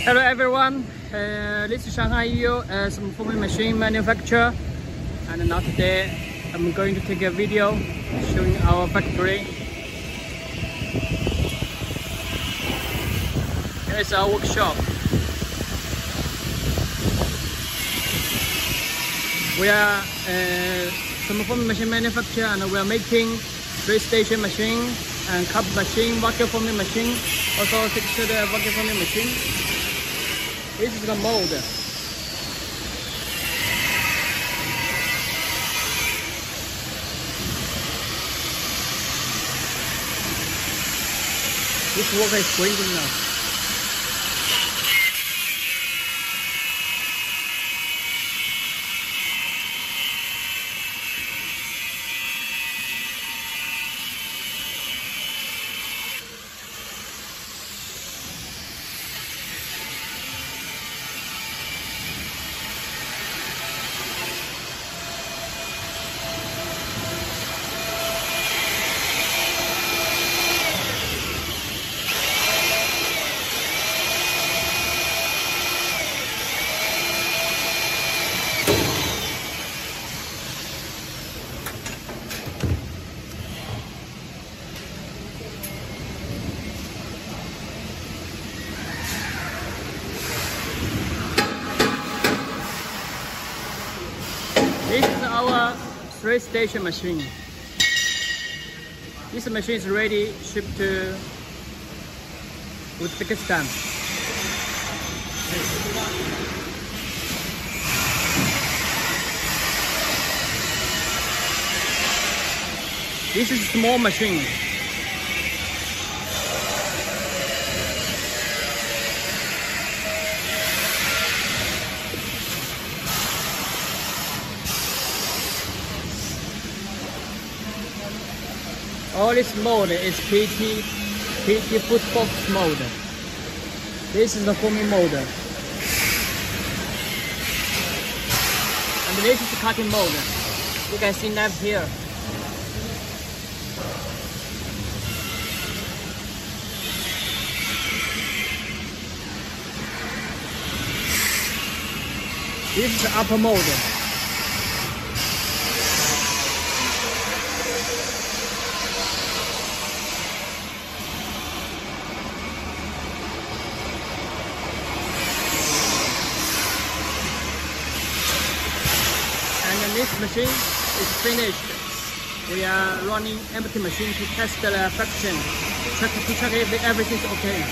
Hello everyone, this is Shanghai Yiyou, thermoforming machine manufacturer, and now today I'm going to take a video showing our factory. Here is our workshop. We are a thermoforming machine manufacturer, and we are making 3-station machine and cup machine, vacuum forming machine, also textured vacuum forming machine. This is the mold. This worker is breathing now. This is our 3-station machine. This machine is ready shipped to Uzbekistan. This is a small machine. All this mold is PT foot box mold. This is the forming mold. And this is the cutting mold. You can see knife here. This is the upper mold. This machine is finished. We are running empty machine to test the fraction, to check if everything's okay.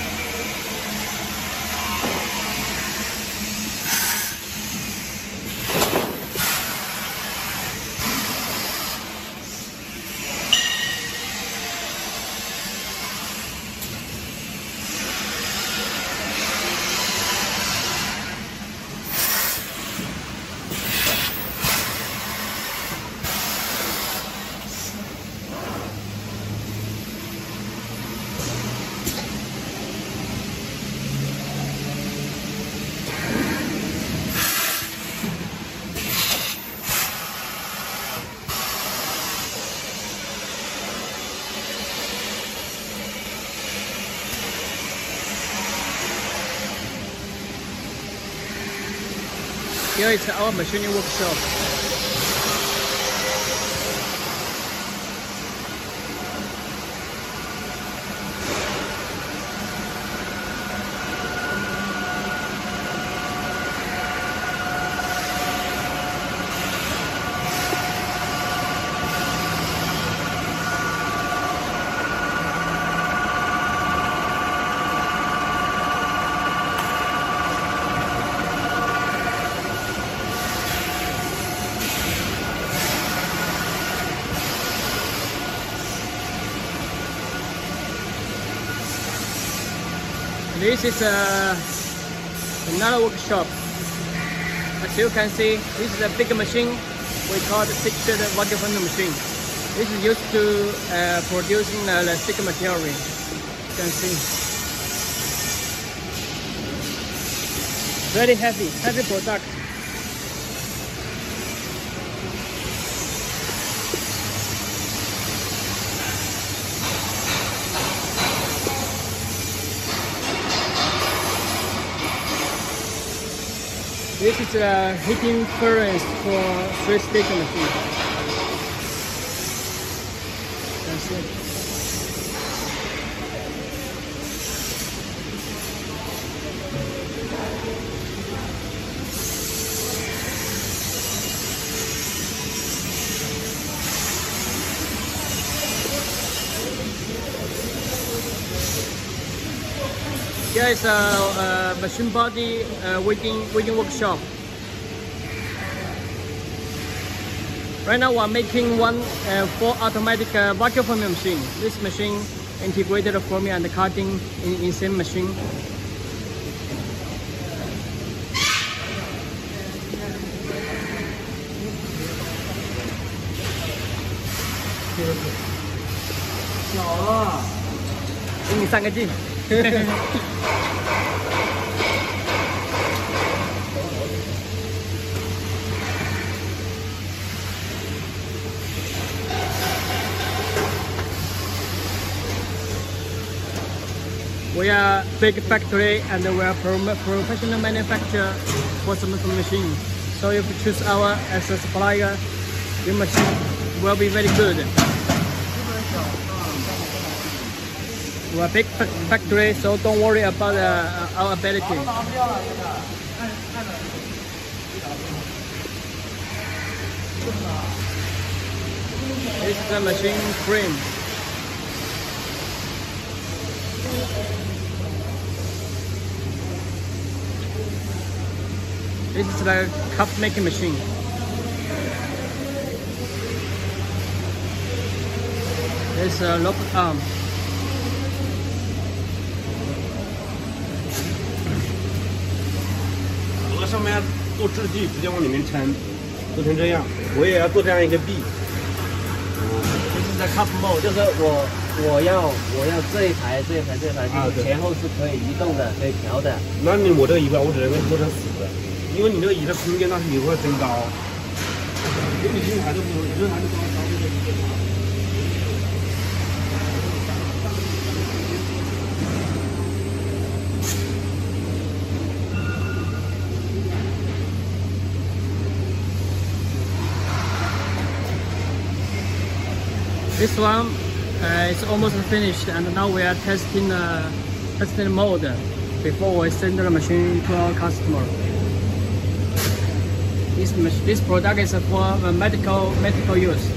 Here is our machining workshop. This is another workshop. As you can see, this is a big machine we call the textured vacuum forming machine. This is used to producing the stick material. You can see. Very heavy product. This is a heating furnace for 3-station machine. That's it. Here is a machine body welding workshop. Right now we're making one full automatic vacuum forming machine. This machine integrated forming and cutting in same machine. Give me 3个G. We are big factory and we are professional manufacturer for some machines. So if you choose our as a supplier, your machine will be very good. We are big factory, so don't worry about our ability. This is the machine frame. This is the cup making machine. This is a lock arm.上面做质地，直接往里面抻，做成这样。我也要做这样一个臂。这是在 cup mold， 就是我要这一排，前后是可以移动的，可以调的。那我这个仪块，我只能做成死的，因为你这个椅的空间那是你会增高。有你这台都不，你这台就高这个。This one is almost finished, and now we are testing the mold before we send the machine to our customer. This product is for medical use.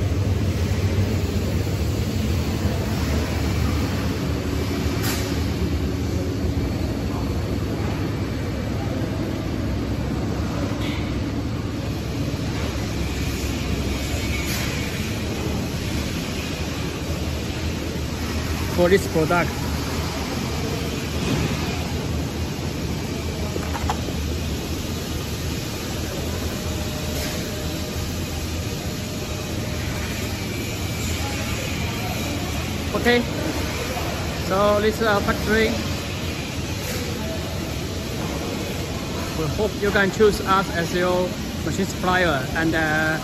For this product. Okay, so this is our factory. We hope you can choose us as your machine supplier, and I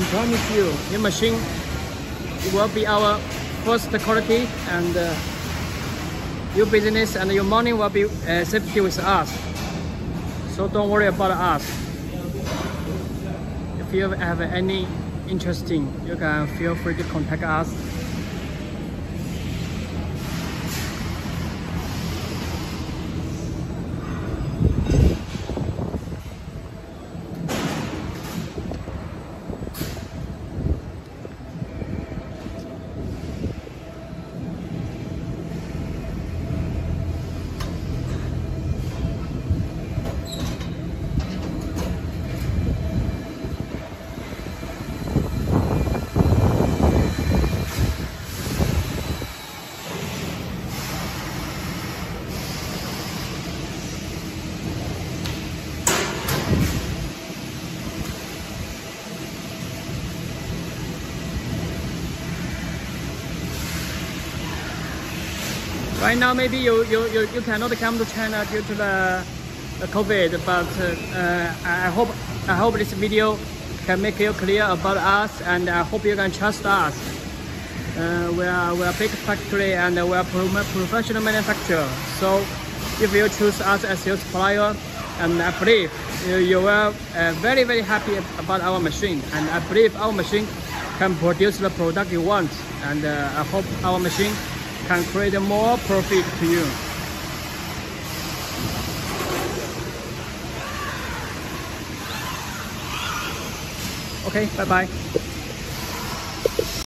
promise you, your machine will be our first quality, and your business and your money will be safety with us. So don't worry about us. If you have any interesting, you can feel free to contact us. Right now, maybe you cannot come to China due to the COVID, but I hope this video can make you clear about us, and I hope you can trust us. We are a big factory, and we are professional manufacturer. So if you choose us as your supplier, and I believe you will very, very happy about our machine. And I believe our machine can produce the product you want. And I hope our machine can create more profit to you. Okay, bye-bye.